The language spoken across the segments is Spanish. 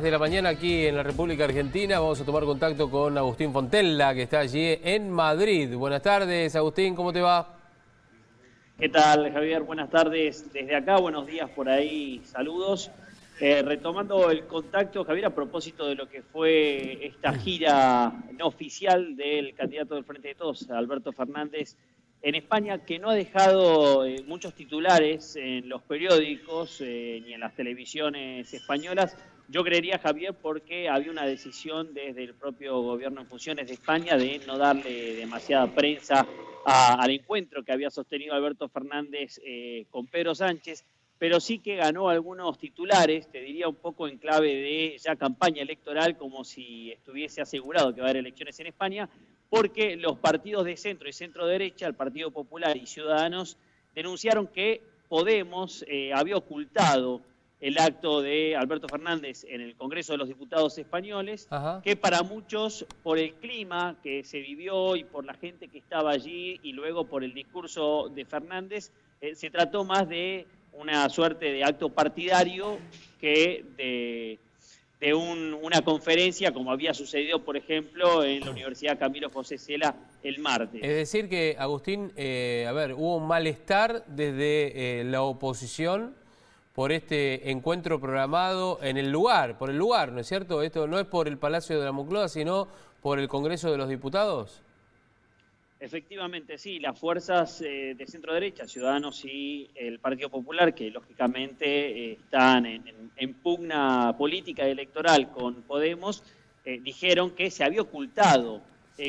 De la mañana aquí en la República Argentina vamos a tomar contacto con Agustín Fontella, que está allí en Madrid. Buenas tardes, Agustín, ¿cómo te va? ¿Qué tal, Javier? Buenas tardes desde acá, buenos días por ahí, saludos. Retomando el contacto, Javier, a propósito de lo que fue esta gira no oficial del candidato del Frente de Todos, Alberto Fernández, en España, que no ha dejado muchos titulares en los periódicos ni en las televisiones españolas. Yo creería, Javier, porque había una decisión desde el propio gobierno en funciones de España de no darle demasiada prensa al encuentro que había sostenido Alberto Fernández con Pedro Sánchez, pero sí que ganó algunos titulares, te diría un poco en clave de ya campaña electoral, como si estuviese asegurado que va a haber elecciones en España, porque los partidos de centro y centro derecha, el Partido Popular y Ciudadanos, denunciaron que Podemos había ocultado el acto de Alberto Fernández en el Congreso de los Diputados españoles, que para muchos, por el clima que se vivió y por la gente que estaba allí y luego por el discurso de Fernández, se trató más de una suerte de acto partidario que de una conferencia, como había sucedido, por ejemplo, en la Universidad Camilo José Cela el martes. Es decir que, Agustín, hubo un malestar desde la oposición por este encuentro programado en el lugar, por el lugar, ¿no es cierto? Esto no es por el Palacio de la Moncloa, sino por el Congreso de los Diputados. Efectivamente, sí, las fuerzas de centro derecha, Ciudadanos y el Partido Popular, que lógicamente están en pugna política y electoral con Podemos, dijeron que se había ocultado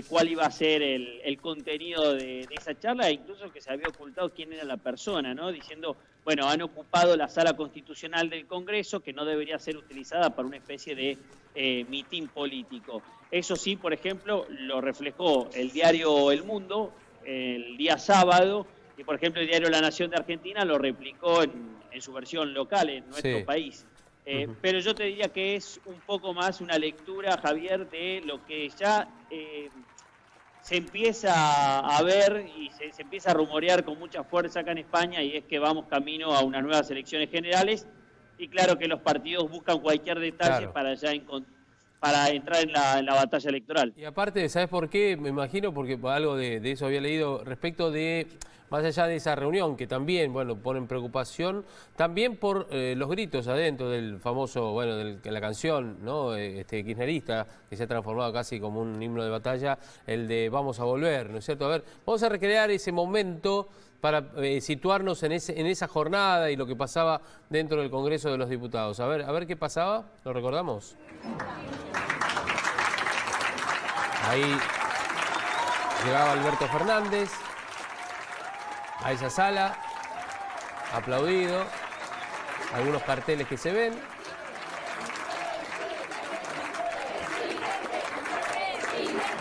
cuál iba a ser el contenido de esa charla, e incluso que se había ocultado quién era la persona, ¿no? Diciendo, bueno, han ocupado la sala constitucional del Congreso, que no debería ser utilizada para una especie de mitin político. Eso sí, por ejemplo, lo reflejó el diario El Mundo el día sábado, y por ejemplo el diario La Nación de Argentina lo replicó en su versión local, en nuestro país. Pero yo te diría que es un poco más una lectura, Javier, de lo que ya se empieza a ver y se empieza a rumorear con mucha fuerza acá en España, y es que vamos camino a unas nuevas elecciones generales, y claro que los partidos buscan cualquier detalle para entrar en la batalla electoral. Y aparte, ¿sabes por qué? Me imagino, porque algo de eso había leído respecto de, más allá de esa reunión, que también, bueno, ponen preocupación, también por los gritos adentro del famoso, bueno, de la canción, ¿no? Kirchnerista, que se ha transformado casi como un himno de batalla, el de Vamos a volver, ¿no es cierto? A ver, vamos a recrear ese momento para situarnos en esa jornada y lo que pasaba dentro del Congreso de los Diputados. A ver qué pasaba, ¿lo recordamos? Ahí llegaba Alberto Fernández a esa sala, aplaudido, algunos carteles que se ven.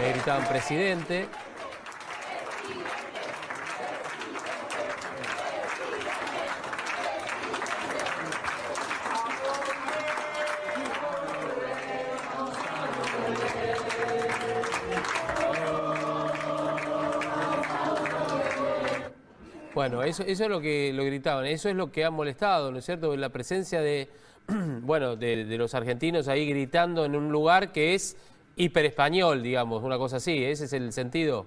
Le gritaban presidente. Bueno, eso es lo que lo gritaban, eso es lo que ha molestado, ¿no es cierto? La presencia de, bueno, de los argentinos ahí gritando en un lugar que es hiperespañol, digamos, una cosa así, ese es el sentido.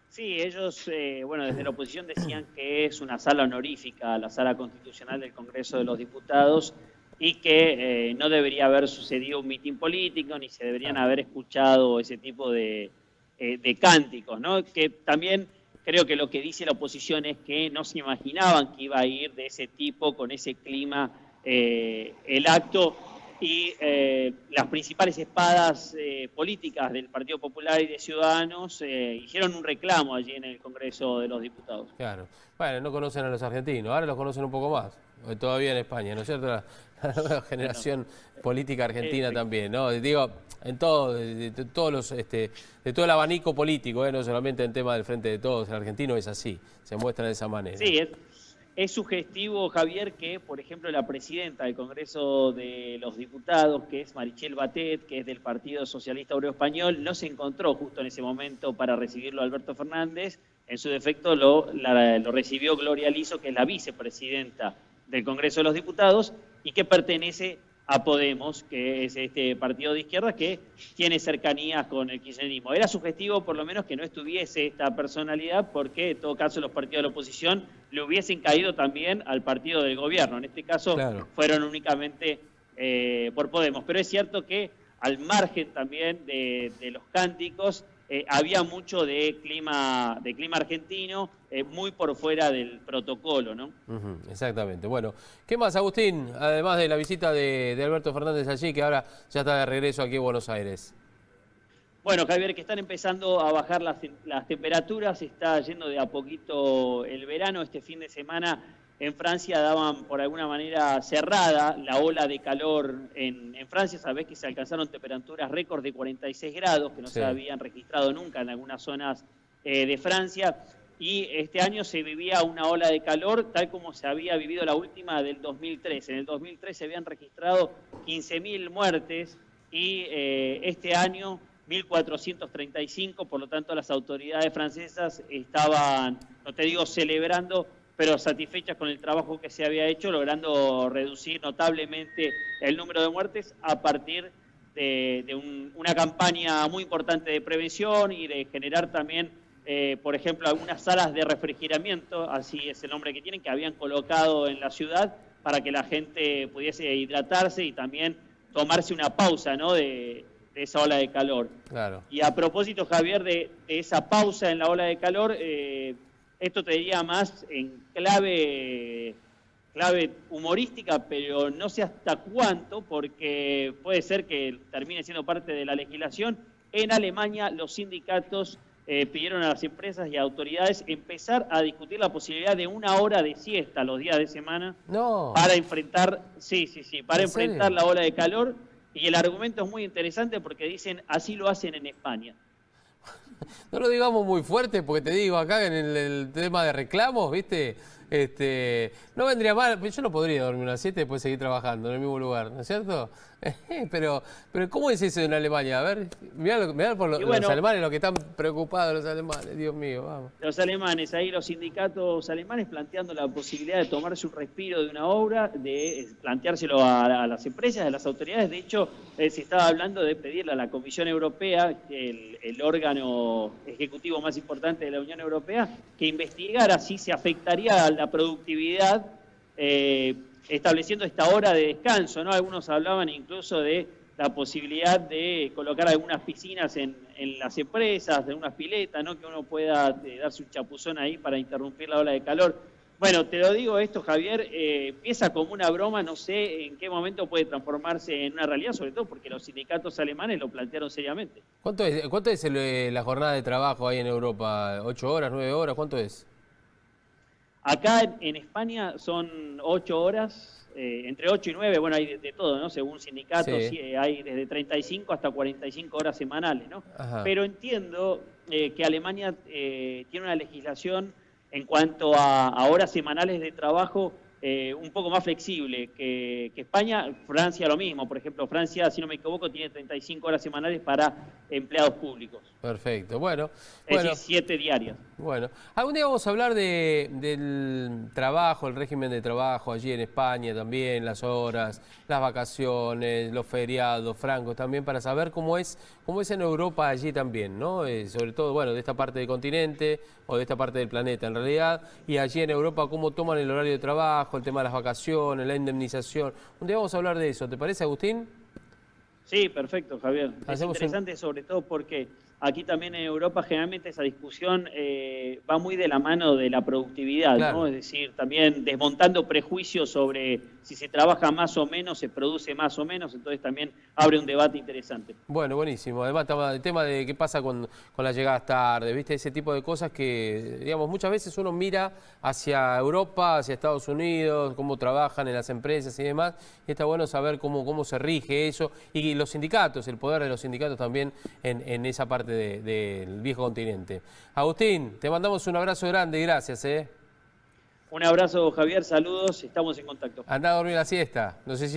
Sí, ellos, bueno, desde la oposición decían que es una sala honorífica, la sala constitucional del Congreso de los Diputados, y que no debería haber sucedido un mitin político, ni se deberían haber escuchado ese tipo de cánticos, ¿no? Que también creo que lo que dice la oposición es que no se imaginaban que iba a ir de ese tipo, con ese clima, el acto, y las principales espadas políticas del Partido Popular y de Ciudadanos hicieron un reclamo allí en el Congreso de los Diputados. Claro. Bueno, no conocen a los argentinos, ahora los conocen un poco más, todavía en España, ¿no es cierto? La nueva generación política argentina también, ¿no? Digo, en todo, de todos los, de todo el abanico político, no solamente en tema del Frente de Todos, el argentino es así, se muestra de esa manera. Sí, es sugestivo, Javier, que, por ejemplo, la presidenta del Congreso de los Diputados, que es Meritxell Batet, que es del Partido Socialista Obrero Español, no se encontró justo en ese momento para recibirlo a Alberto Fernández. En su defecto lo recibió Gloria Liso, que es la vicepresidenta del Congreso de los Diputados y que pertenece a Podemos, que es este partido de izquierda que tiene cercanías con el kirchnerismo. Era sugestivo por lo menos que no estuviese esta personalidad, porque en todo caso los partidos de la oposición le hubiesen caído también al partido del gobierno. En este caso fueron únicamente por Podemos. Pero es cierto que al margen también de los cánticos, había mucho de clima argentino, muy por fuera del protocolo, ¿no? Exactamente. Bueno, ¿qué más, Agustín? Además de la visita de Alberto Fernández allí, que ahora ya está de regreso aquí en Buenos Aires. Bueno, Javier, que están empezando a bajar las temperaturas, está yendo de a poquito el verano. Este fin de semana en Francia daban por alguna manera cerrada la ola de calor en Francia. Sabés que se alcanzaron temperaturas récord de 46 grados, que no se habían registrado nunca en algunas zonas de Francia. Y este año se vivía una ola de calor tal como se había vivido la última del 2003. En el 2003 se habían registrado 15.000 muertes y este año 1.435, por lo tanto las autoridades francesas estaban, no te digo celebrando, pero satisfechas con el trabajo que se había hecho, logrando reducir notablemente el número de muertes a partir de una campaña muy importante de prevención y de generar también, por ejemplo, algunas salas de refrigeramiento, así es el nombre que tienen, que habían colocado en la ciudad para que la gente pudiese hidratarse y también tomarse una pausa, ¿no?, de esa ola de calor. Claro. Y a propósito, Javier, de esa pausa en la ola de calor, esto te diría más en clave humorística, pero no sé hasta cuánto, porque puede ser que termine siendo parte de la legislación. En Alemania los sindicatos pidieron a las empresas y autoridades empezar a discutir la posibilidad de 1 hora de siesta los días de semana para enfrentar, para enfrentar la ola de calor. Y el argumento es muy interesante porque dicen, así lo hacen en España. No lo digamos muy fuerte, porque te digo, acá en el tema de reclamos, ¿viste? No vendría mal, yo no podría dormir una siesta y después seguir trabajando en el mismo lugar, ¿no es cierto? Pero ¿cómo es eso en Alemania? A ver, mirá por los alemanes, los que están preocupados los alemanes, Dios mío, vamos. Los alemanes, ahí los sindicatos alemanes planteando la posibilidad de tomarse un respiro de 1 hora, de planteárselo a las empresas, a las autoridades. De hecho, se estaba hablando de pedirle a la Comisión Europea, el órgano ejecutivo más importante de la Unión Europea, que investigara si se afectaría a la productividad estableciendo esta hora de descanso, ¿no? Algunos hablaban incluso de la posibilidad de colocar algunas piscinas en las empresas, de unas piletas, ¿no?, que uno pueda darse un chapuzón ahí para interrumpir la ola de calor. Bueno, te lo digo esto, Javier, empieza como una broma, no sé en qué momento puede transformarse en una realidad, sobre todo porque los sindicatos alemanes lo plantearon seriamente. ¿Cuánto es la jornada de trabajo ahí en Europa? ¿8 horas, 9 horas? ¿Cuánto es? Acá en España son 8 horas, entre 8 y 9, bueno, hay de todo, ¿no? Según sindicatos, sí, hay desde 35 hasta 45 horas semanales, ¿no? Ajá. Pero entiendo que Alemania tiene una legislación en cuanto a horas semanales de trabajo un poco más flexible que España. Francia lo mismo, por ejemplo, Francia, si no me equivoco, tiene 35 horas semanales para empleados públicos. Perfecto, bueno. Es decir, 7 diarias. Bueno, algún día vamos a hablar del trabajo, el régimen de trabajo allí en España también, las horas, las vacaciones, los feriados, francos también, para saber cómo es en Europa allí también, ¿no? Sobre todo, bueno, de esta parte del continente o de esta parte del planeta en realidad, y allí en Europa cómo toman el horario de trabajo, el tema de las vacaciones, la indemnización. Un día vamos a hablar de eso, ¿te parece, Agustín? Sí, perfecto, Javier. Es interesante sobre todo porque aquí también en Europa generalmente esa discusión va muy de la mano de la productividad, claro, ¿no? Es decir, también desmontando prejuicios sobre si se trabaja más o menos, se produce más o menos, entonces también abre un debate interesante. Bueno, buenísimo. Además, el tema de qué pasa con las llegadas tarde, ¿viste? Ese tipo de cosas que, digamos, muchas veces uno mira hacia Europa, hacia Estados Unidos, cómo trabajan en las empresas y demás, y está bueno saber cómo se rige eso, y los sindicatos, el poder de los sindicatos también en esa parte del viejo continente. Agustín, te mandamos un abrazo grande y gracias. Un abrazo, Javier, saludos, estamos en contacto. Anda a dormir la siesta, no sé si